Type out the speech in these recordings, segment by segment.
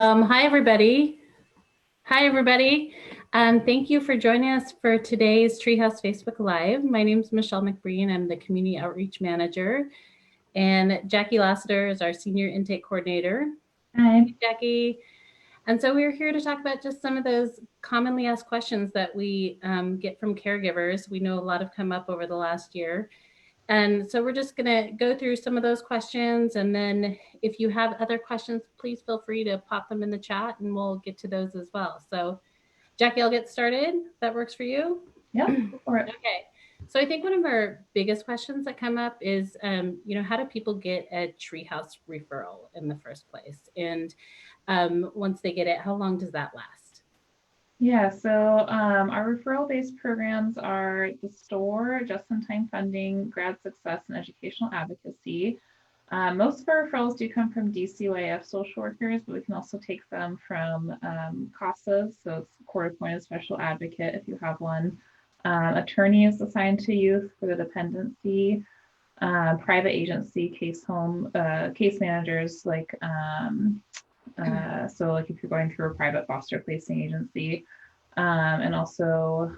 Hi, everybody. Hi, everybody. Thank you for joining us for today's Treehouse Facebook Live. My name is Michelle McBreen. I'm the Community Outreach Manager, and Jackie Lassiter is our Senior Intake Coordinator. Hi. Jackie. And so we're here to talk about just some of those commonly asked questions that we get from caregivers. We know a lot have come up over the last year. And so we're just going to go through some of those questions. And then if you have other questions, please feel free to pop them in the chat and we'll get to those as well. So, Jackie, I'll get started. That works for you? Yeah, go for it. Okay. So I think one of our biggest questions that come up is, how do people get a treehouse referral in the first place? And once they get it, how long does that last? Yeah, so our referral-based programs are the STORE, just-in-time funding, grad success, and educational advocacy. Most of our referrals do come from DCYF social workers, but we can also take them from CASAs, so it's court-appointed special advocate if you have one. Attorneys assigned to youth for the dependency, private agency case managers so like if you're going through a private foster placing agency, and also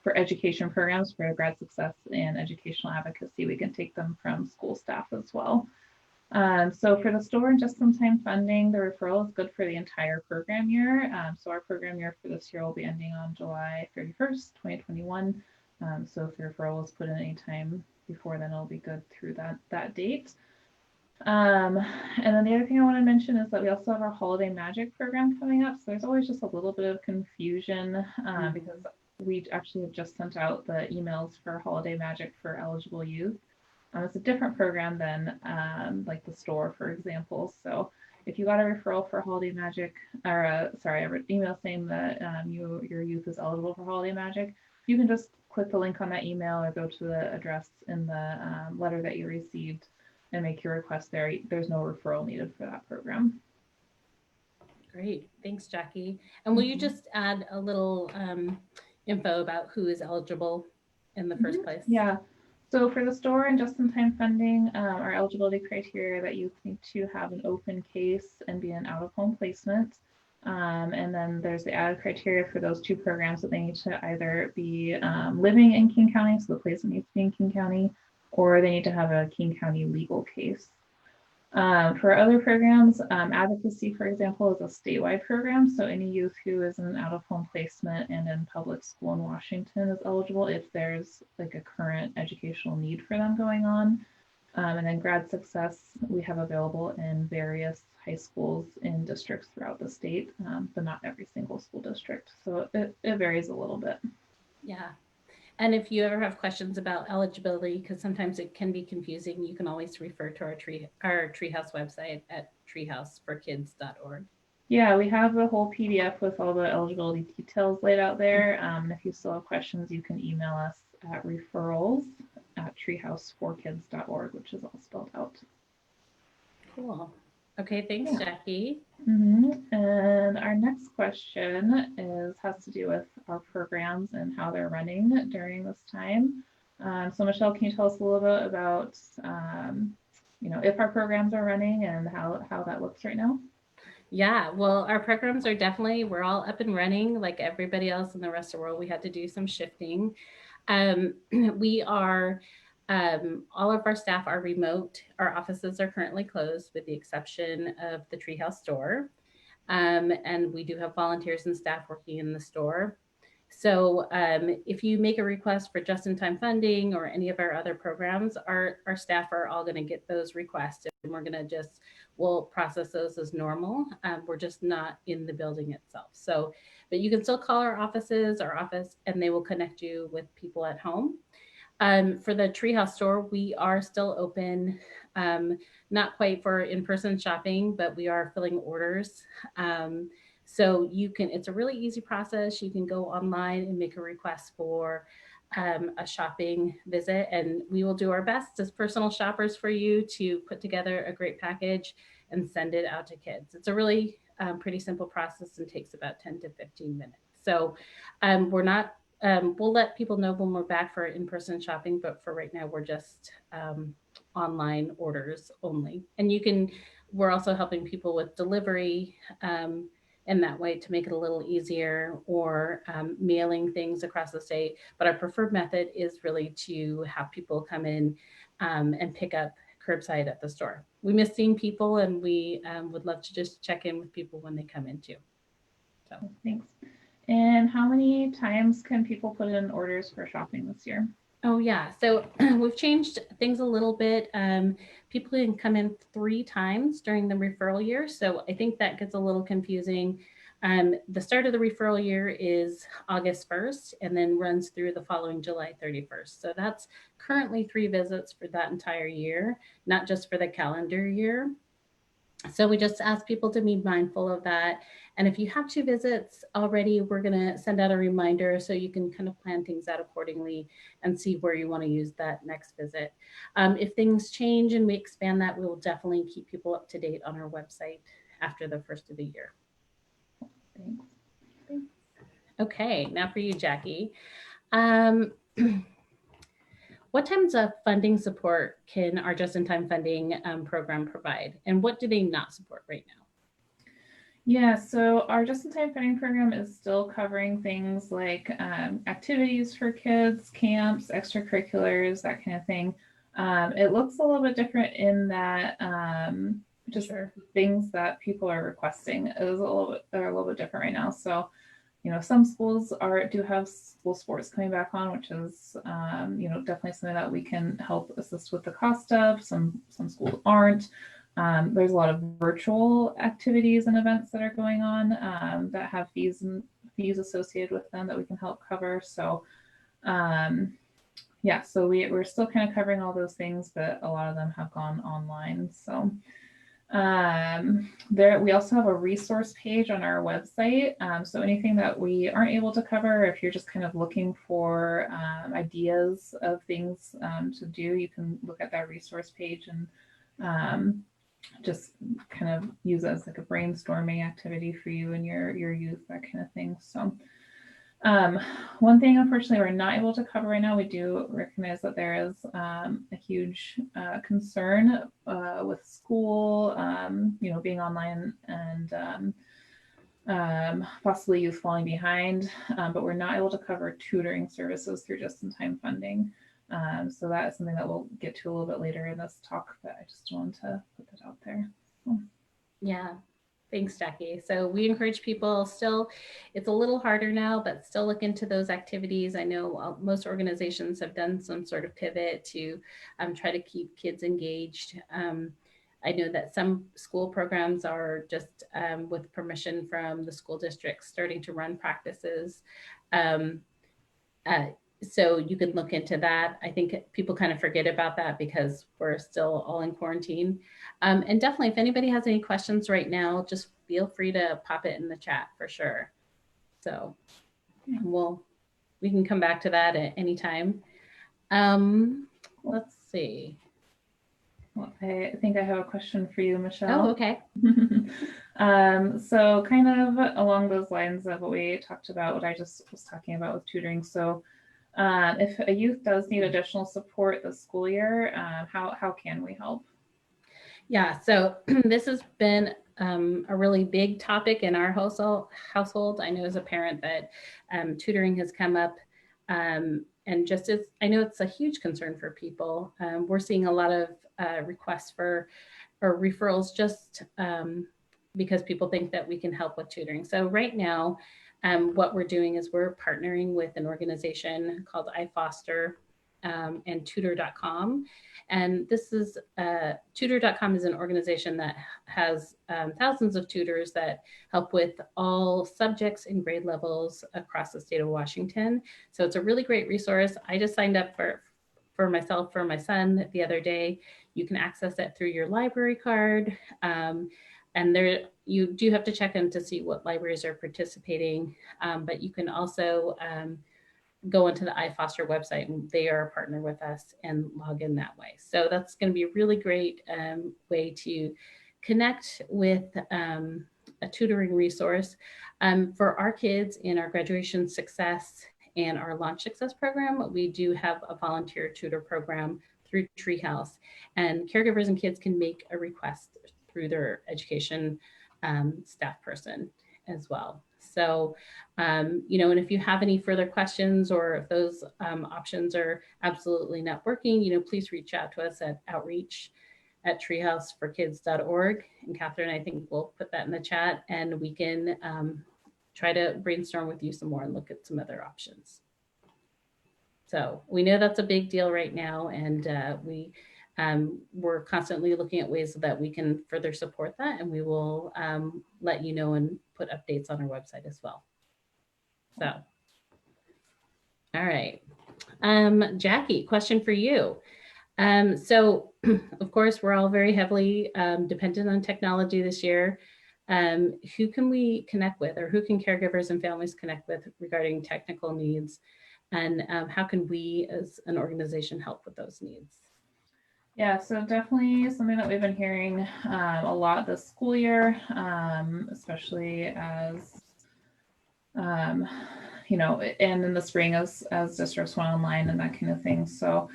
for education programs for grad success and educational advocacy, we can take them from school staff as well. So for the STORE and just-in-time funding, the referral is good for the entire program year. So our program year for this year will be ending on July 31st, 2021. So if your referral is put in any time before then, it'll be good through that date. And then the other thing I want to mention is that we also have our Holiday Magic program coming up. So there's always just a little bit of confusion because we actually have just sent out the emails for Holiday Magic for eligible youth. It's a different program than like the STORE, for example. So if you got a referral for Holiday Magic, or an email saying that your youth is eligible for Holiday Magic, you can just click the link on that email or go to the address in the letter that you received and make your request there. There's no referral needed for that program. Great. Thanks, Jackie. And will you just add a little info about who is eligible in the first place? Yeah. So for the STORE and just-in-time funding, our eligibility criteria that youth need to have an open case and be an out-of-home placement. And then there's the added criteria for those two programs that they need to either be living in King County, so the placement needs to be in King County, or they need to have a King County legal case. For other programs, advocacy, for example, is a statewide program. So any youth who is in an out-of-home placement and in public school in Washington is eligible if there's like a current educational need for them going on. And then grad success, we have available in various high schools in districts throughout the state, but not every single school district. So it varies a little bit. Yeah. And if you ever have questions about eligibility, because sometimes it can be confusing, you can always refer to our Treehouse website at treehouseforkids.org. Yeah, we have a whole PDF with all the eligibility details laid out there. If you still have questions, you can email us at referrals@treehouseforkids.org, which is all spelled out. Cool. Okay, thanks, Jackie. And our next question has to do with our programs and how they're running during this time. So Michelle, can you tell us a little bit about, if our programs are running and how that looks right now? Yeah, well, our programs are we're all up and running like everybody else in the rest of the world. We had to do some shifting. We are all of our staff are remote. Our offices are currently closed with the exception of the Treehouse store. And we do have volunteers and staff working in the store. So if you make a request for just-in-time funding or any of our other programs, our staff are all going to get those requests and we'll process those as normal. We're just not in the building itself. So, but you can still call our office, and they will connect you with people at home. For the Treehouse store, we are still open, not quite for in-person shopping, but we are filling orders. So it's a really easy process. You can go online and make a request for a shopping visit, and we will do our best as personal shoppers for you to put together a great package and send it out to kids. It's a really pretty simple process and takes about 10 to 15 minutes. So we'll let people know when we're back for in-person shopping, but for right now, we're just online orders only. And you can we're also helping people with delivery in that way to make it a little easier, or mailing things across the state. But our preferred method is really to have people come in and pick up curbside at the store. We miss seeing people, and we would love to just check in with people when they come in too. So. Thanks. And how many times can people put in orders for shopping this year? Oh yeah, so we've changed things a little bit. People can come in 3 times during the referral year, so I think that gets a little confusing. The start of the referral year is August 1st and then runs through the following July 31st. So that's currently 3 visits for that entire year, not just for the calendar year. So we just ask people to be mindful of that. And if you have 2 visits already, we're going to send out a reminder so you can kind of plan things out accordingly and see where you want to use that next visit. If things change and we expand that, we will definitely keep people up to date on our website after the first of the year. Thanks. Okay, now for you, Jackie. Um, what types of funding support can our just-in-time funding program provide, and what do they not support right now? Yeah, so our just-in-time funding program is still covering things like activities for kids, camps, extracurriculars, that kind of thing. It looks a little bit different in that just Sure. things that people are requesting are a little bit different right now. So, some schools do have school sports coming back on, which is definitely something that we can help assist with the cost of. Some schools aren't. There's a lot of virtual activities and events that are going on that have fees associated with them that we can help cover. So so we're still kind of covering all those things, but a lot of them have gone online. So we also have a resource page on our website. So anything that we aren't able to cover, if you're just kind of looking for ideas of things to do, you can look at that resource page and just kind of use it as like a brainstorming activity for you and your youth, that kind of thing. So one thing, unfortunately, we're not able to cover right now. We do recognize that there is a huge concern with school, being online and possibly youth falling behind, but we're not able to cover tutoring services through just-in-time funding. So that is something that we'll get to a little bit later in this talk, but I just wanted to put that out there. Yeah. Thanks, Jackie. So we encourage people still, it's a little harder now, but still look into those activities. I know most organizations have done some sort of pivot to try to keep kids engaged. I know that some school programs are just with permission from the school district starting to run practices. Um, uh, so you could look into that. I think people kind of forget about that because we're still all in quarantine. And definitely, if anybody has any questions right now, just feel free to pop it in the chat for sure. So we can come back to that at any time. Let's see. Well, I think I have a question for you, Michelle. Oh, okay. So kind of along those lines of what we talked about, what I just was talking about with tutoring. So if a youth does need additional support this school year, how can we help? Yeah, so this has been a really big topic in our household. I know as a parent that tutoring has come up, and just as I know it's a huge concern for people. We're seeing a lot of requests for or referrals just because people think that we can help with tutoring. So right now, what we're doing is we're partnering with an organization called iFoster and tutor.com. And this is tutor.com is an organization that has thousands of tutors that help with all subjects and grade levels across the state of Washington. So it's a really great resource. I just signed up for myself, for my son the other day. You can access it through your library card. And there, you do have to check in to see what libraries are participating, but you can also go into the iFoster website and they are a partner with us and log in that way. So that's going to be a really great way to connect with a tutoring resource. For our kids in our graduation success and our launch success program, we do have a volunteer tutor program through Treehouse, and caregivers and kids can make a request through their education staff person as well. So, and if you have any further questions or if those options are absolutely not working, please reach out to us at outreach@treehouseforkids.org. And Catherine, I think we'll put that in the chat and we can try to brainstorm with you some more and look at some other options. So we know that's a big deal right now, and we're constantly looking at ways that we can further support that, and we will let you know and put updates on our website as well. So, all right. Jackie, question for you. So, of course, we're all very heavily dependent on technology this year. Who can we connect with, or who can caregivers and families connect with regarding technical needs? And how can we as an organization help with those needs? Yeah, so definitely something that we've been hearing a lot this school year, especially as, and in the spring as districts went online and that kind of thing. So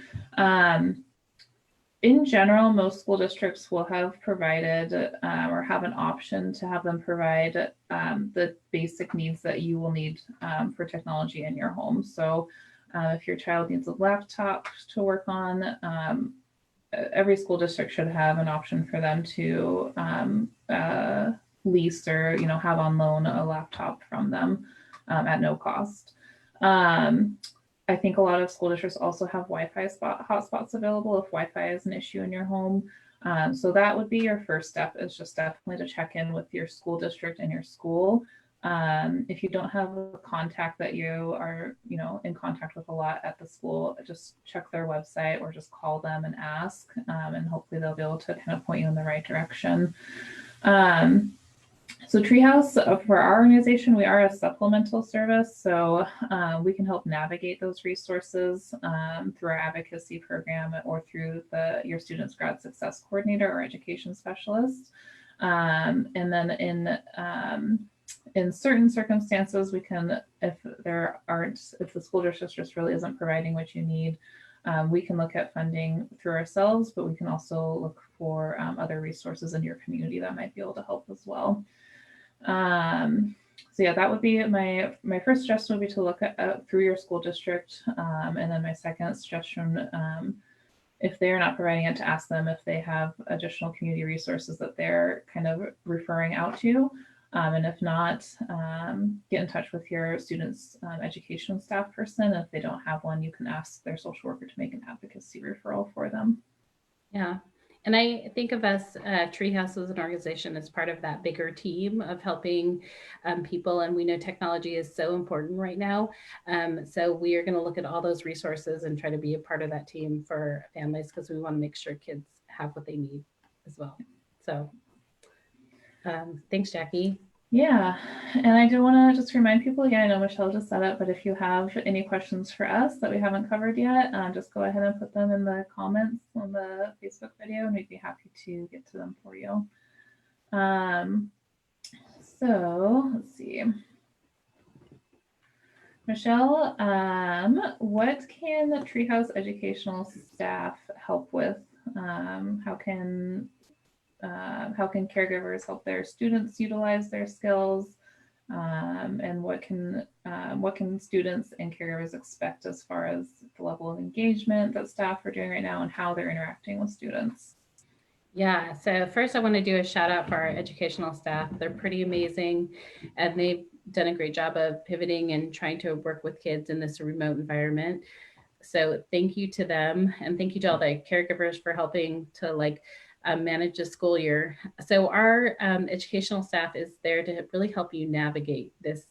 in general, most school districts will have provided or have an option to have them provide the basic needs that you will need for technology in your home. So if your child needs a laptop to work on, every school district should have an option for them to lease or have on loan a laptop from them at no cost. I think a lot of school districts also have Wi-Fi hotspots available if Wi-Fi is an issue in your home. So that would be your first step, is just definitely to check in with your school district and your school. If you don't have a contact that you are, in contact with a lot at the school, just check their website or just call them and ask, and hopefully they'll be able to kind of point you in the right direction. So Treehouse, for our organization, we are a supplemental service, so we can help navigate those resources through our advocacy program or through your student's grad success coordinator or education specialist. And then in certain circumstances, we can, if the school district just really isn't providing what you need, we can look at funding through ourselves, but we can also look for other resources in your community that might be able to help as well. So yeah, that would be my first suggestion would be to look at through your school district. And then my second suggestion, if they're not providing it, to ask them if they have additional community resources that they're kind of referring out to. And if not, get in touch with your student's education staff person. If they don't have one, you can ask their social worker to make an advocacy referral for them. Yeah. And I think of us, Treehouse as an organization, as part of that bigger team of helping people. And we know technology is so important right now. So we are going to look at all those resources and try to be a part of that team for families, because we want to make sure kids have what they need as well. So thanks, Jackie. Yeah, and I do want to just remind people again, I know Michelle just said it, but if you have any questions for us that we haven't covered yet, just go ahead and put them in the comments on the Facebook video and we'd be happy to get to them for you. So let's see. Michelle, what can Treehouse educational staff help with? How can caregivers help their students utilize their skills? And what can students and caregivers expect as far as the level of engagement that staff are doing right now and how they're interacting with students? Yeah, so first I want to do a shout out for our educational staff. They're pretty amazing, and they've done a great job of pivoting and trying to work with kids in this remote environment. So thank you to them, and thank you to all the caregivers for helping to manage the school year. So our educational staff is there to really help you navigate this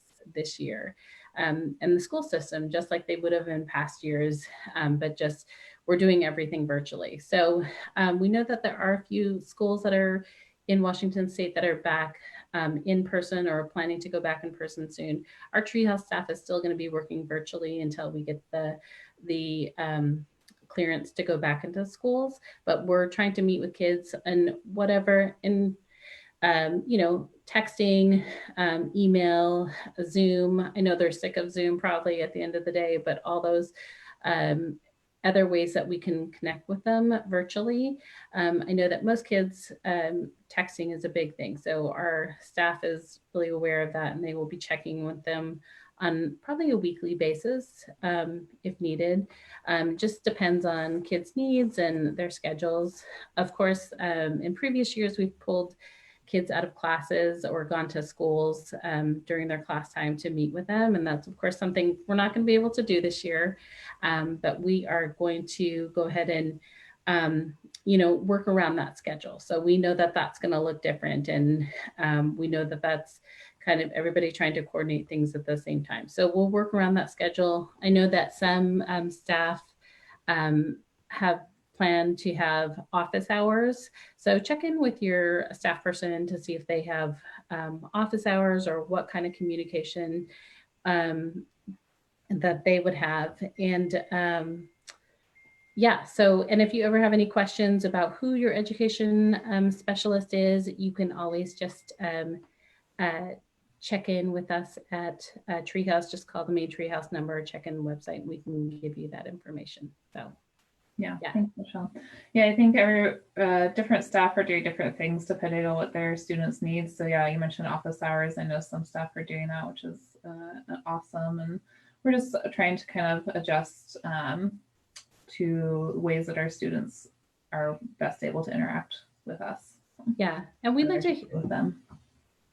year and the school system, just like they would have in past years, but just we're doing everything virtually. So we know that there are a few schools that are in Washington State that are back in person or planning to go back in person soon. Our Treehouse staff is still going to be working virtually until we get the clearance to go back into schools, but we're trying to meet with kids and whatever in texting, email, Zoom. I know they're sick of Zoom probably at the end of the day, but all those other ways that we can connect with them virtually. I know that most kids, texting is a big thing. So our staff is really aware of that, and they will be checking with them on probably a weekly basis, if needed. Just depends on kids' needs and their schedules. Of course, in previous years, we've pulled kids out of classes or gone to schools, during their class time to meet with them. And that's, of course, something we're not going to be able to do this year. But we are going to go ahead and, work around that schedule. So we know that that's going to look different. And we know that that's kind of everybody trying to coordinate things at the same time. So we'll work around that schedule. I know that some staff have planned to have office hours. So check in with your staff person to see if they have office hours or what kind of communication um, that they would have. And yeah, so, and if you ever have any questions about who your education specialist is, you can always just uh, check in with us at Treehouse. Just call the main Treehouse number, check in the website, and we can give you that information. So, Yeah, yeah. thanks, Michelle. Yeah, I think every different staff are doing different things depending on what their students need. So yeah, you mentioned office hours. I know some staff are doing that, which is awesome. And we're just trying to kind of adjust to ways that our students are best able to interact with us. Yeah, and we'd like to with them.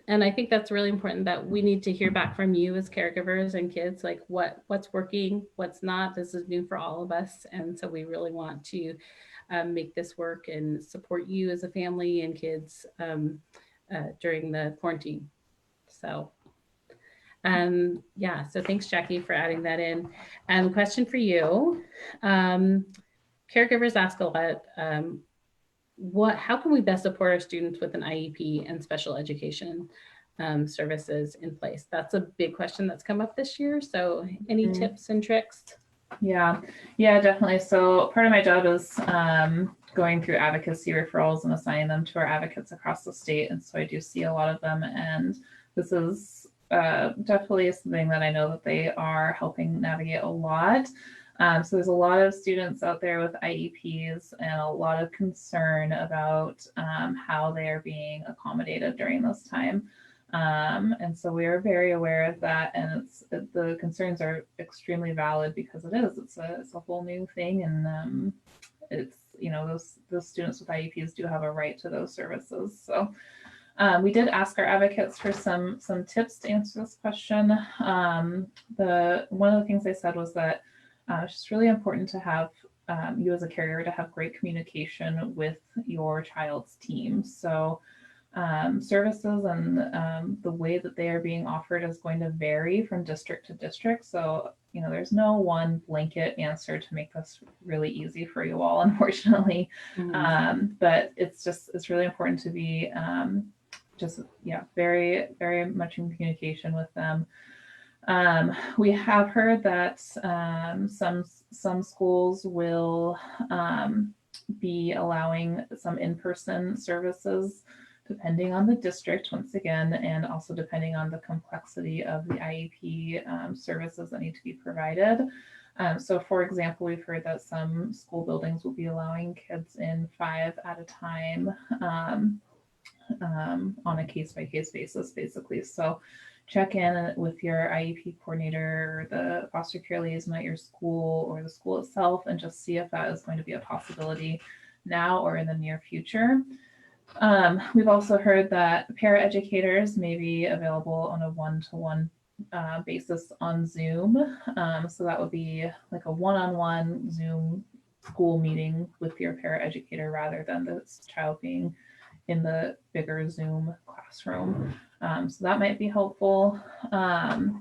And I think that's really important that we need to hear back from you as caregivers and kids, like what's working, what's not. This is new for all of us, and so we really want to make this work and support you as a family and kids during the quarantine. So yeah, so thanks, Jackie, for adding that in. Question for you. Caregivers ask a lot, how can we best support our students with an IEP and special education services in place? That's a big question that's come up this year. So any tips and tricks? Yeah, definitely. So part of my job is going through advocacy referrals and assigning them to our advocates across the state. And so I do see a lot of them. And this is definitely something that I know that they are helping navigate a lot. So there's a lot of students out there with IEPs and a lot of concern about how they are being accommodated during this time. And so we are very aware of that, and the concerns are extremely valid because it's a whole new thing, and it's those students with IEPs do have a right to those services. So we did ask our advocates for some tips to answer this question. The one of the things they said was that it's just really important to have you as a caregiver to have great communication with your child's team. So services and the way that they are being offered is going to vary from district to district. So there's no one blanket answer to make this really easy for you all, unfortunately. But it's really important to be very, very much in communication with them. We have heard that some schools will be allowing some in-person services depending on the district, once again, and also depending on the complexity of the IEP services that need to be provided. So for example, we've heard that some school buildings will be allowing kids in 5 at a time on a case-by-case basis, basically. So check in with your IEP coordinator, or the foster care liaison at your school, or the school itself, and just see if that is going to be a possibility now or in the near future. We've also heard that paraeducators may be available on a one-to-one basis on Zoom. So that would be like a one-on-one Zoom school meeting with your paraeducator rather than the child being in the bigger Zoom classroom. So that might be helpful. But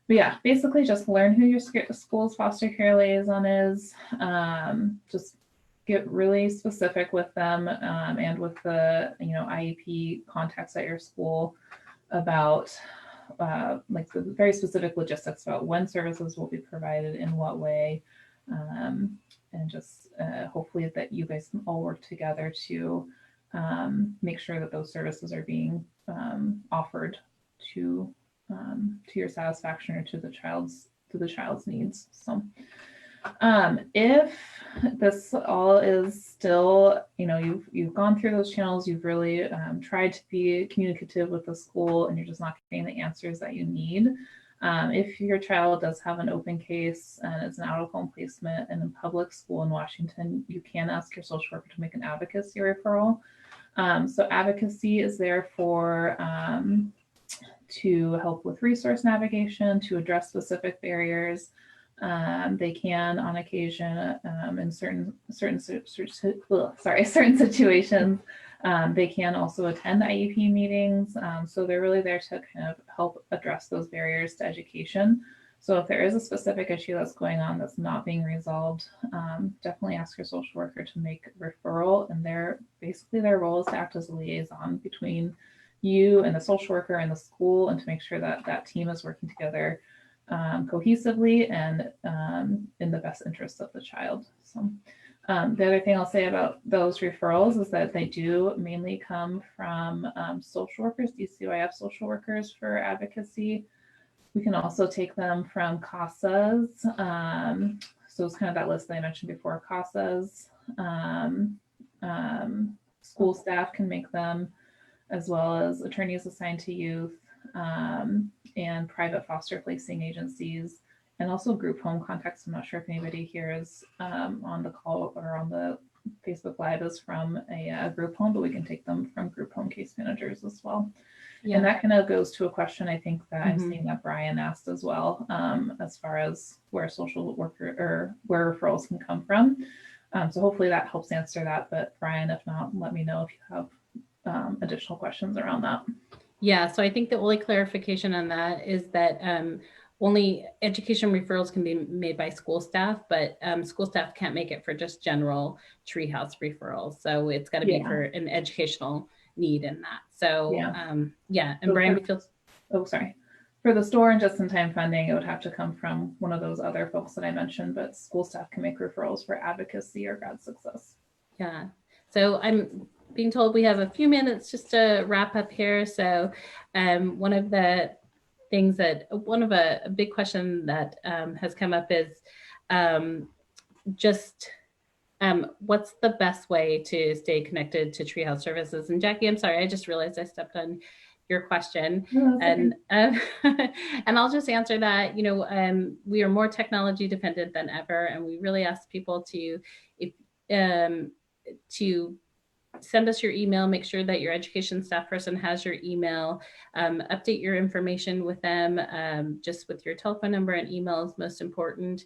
yeah, basically just learn who your school's foster care liaison is. Just get really specific with them and with the IEP contacts at your school about like the very specific logistics about when services will be provided in what way, and just hopefully that you guys can all work together to make sure that those services are being offered to your satisfaction or to the child's needs. So If this all is still, you've gone through those channels, you've really tried to be communicative with the school, and you're just not getting the answers that you need. If your child does have an open case and it's an out-of-home placement in a public school in Washington, you can ask your social worker to make an advocacy referral. So advocacy is there for to help with resource navigation, to address specific barriers. They can, on occasion, in certain situations, they can also attend IEP meetings. So they're really there to kind of help address those barriers to education. So if there is a specific issue that's going on that's not being resolved, definitely ask your social worker to make a referral. And basically their role is to act as a liaison between you and the social worker and the school, and to make sure that that team is working together cohesively and in the best interest of the child. So the other thing I'll say about those referrals is that they do mainly come from social workers, DCYF social workers for advocacy. We can also take them from CASAs. So it's kind of that list that I mentioned before, CASAs. School staff can make them, as well as attorneys assigned to youth, and private foster placing agencies, and also group home contacts. I'm not sure if anybody here is on the call or on the Facebook Live is from a group home, but we can take them from group home case managers as well. Yeah. And that kind of goes to a question I think that I'm seeing that Brian asked as well, as far as where social worker or where referrals can come from. So hopefully that helps answer that. But Brian, if not, let me know if you have additional questions around that. Yeah, so I think the only clarification on that is that only education referrals can be made by school staff, but school staff can't make it for just general treehouse referrals. So it's got to be for an educational need in that. So and so Brian feels. Oh, sorry. For the store and just-in-time funding, it would have to come from one of those other folks that I mentioned, but school staff can make referrals for advocacy or grad success. Yeah. So I'm being told we have a few minutes just to wrap up here. So one of a big question that has come up is what's the best way to stay connected to Treehouse Services? And Jackie, I'm sorry, I just realized I stepped on your question. And I'll just answer that. We are more technology dependent than ever, and we really ask people to send us your email, make sure that your education staff person has your email, update your information with them, just with your telephone number and email is most important,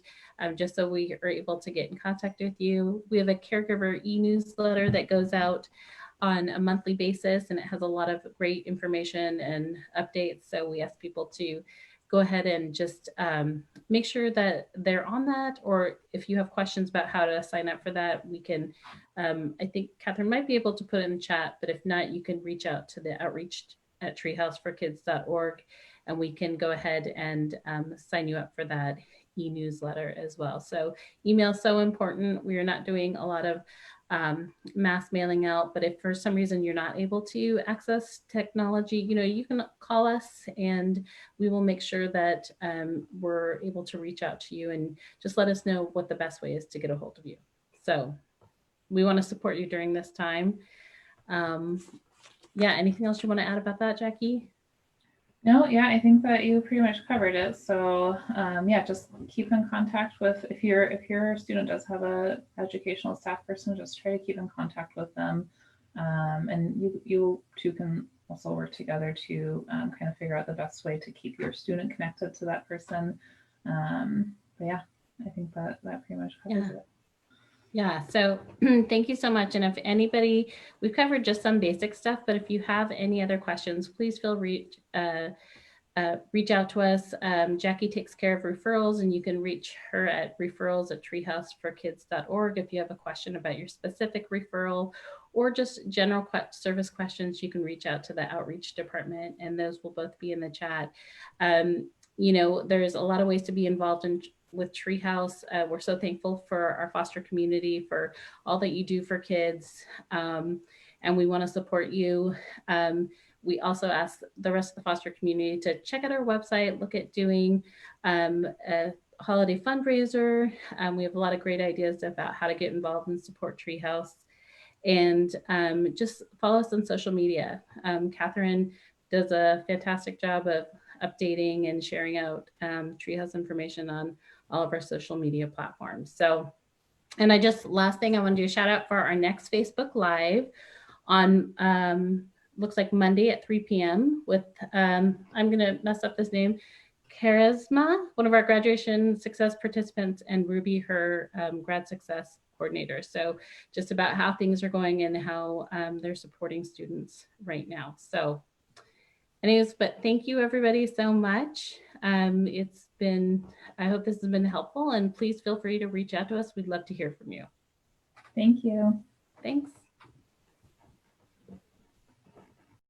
just so we are able to get in contact with you. We have a caregiver e-newsletter that goes out on a monthly basis, and it has a lot of great information and updates. So we ask people to go ahead and just make sure that they're on that, or if you have questions about how to sign up for that, we can, I think Catherine might be able to put it in the chat, but if not, you can reach out to the outreach at treehouseforkids.org, and we can go ahead and sign you up for that e-newsletter as well. So email is so important. We are not doing a lot of mass mailing out, but if for some reason you're not able to access technology, you can call us and we will make sure that we're able to reach out to you, and just let us know what the best way is to get a hold of you. So we want to support you during this time. Anything else you want to add about that, Jackie? No, I think that you pretty much covered it. So just keep in contact with, if your student does have a educational staff person, just try to keep in contact with them. And you two can also work together to kind of figure out the best way to keep your student connected to that person. I think that pretty much covers it. Yeah, so thank you so much. And if anybody, we've covered just some basic stuff, but if you have any other questions, please feel reach out to us. Jackie takes care of referrals, and you can reach her at referrals@treehouseforkids.org. If you have a question about your specific referral or just general service questions, you can reach out to the outreach department, and those will both be in the chat. There's a lot of ways to be involved with Treehouse. We're so thankful for our foster community, for all that you do for kids, and we want to support you. We also ask the rest of the foster community to check out our website, look at doing holiday fundraiser. We have a lot of great ideas about how to get involved and support Treehouse. And just follow us on social media. Catherine does a fantastic job of updating and sharing out Treehouse information on all of our social media platforms. So, and I just, last thing I want to do a shout out for our next Facebook Live on looks like Monday at 3 p.m. with I'm gonna mess up this name, Charisma, one of our graduation success participants, and Ruby, her grad success coordinator. So just about how things are going and how they're supporting students right now. So anyways, but thank you everybody so much. It's been, I hope this has been helpful, and please feel free to reach out to us. We'd love to hear from you. Thank you. Thanks.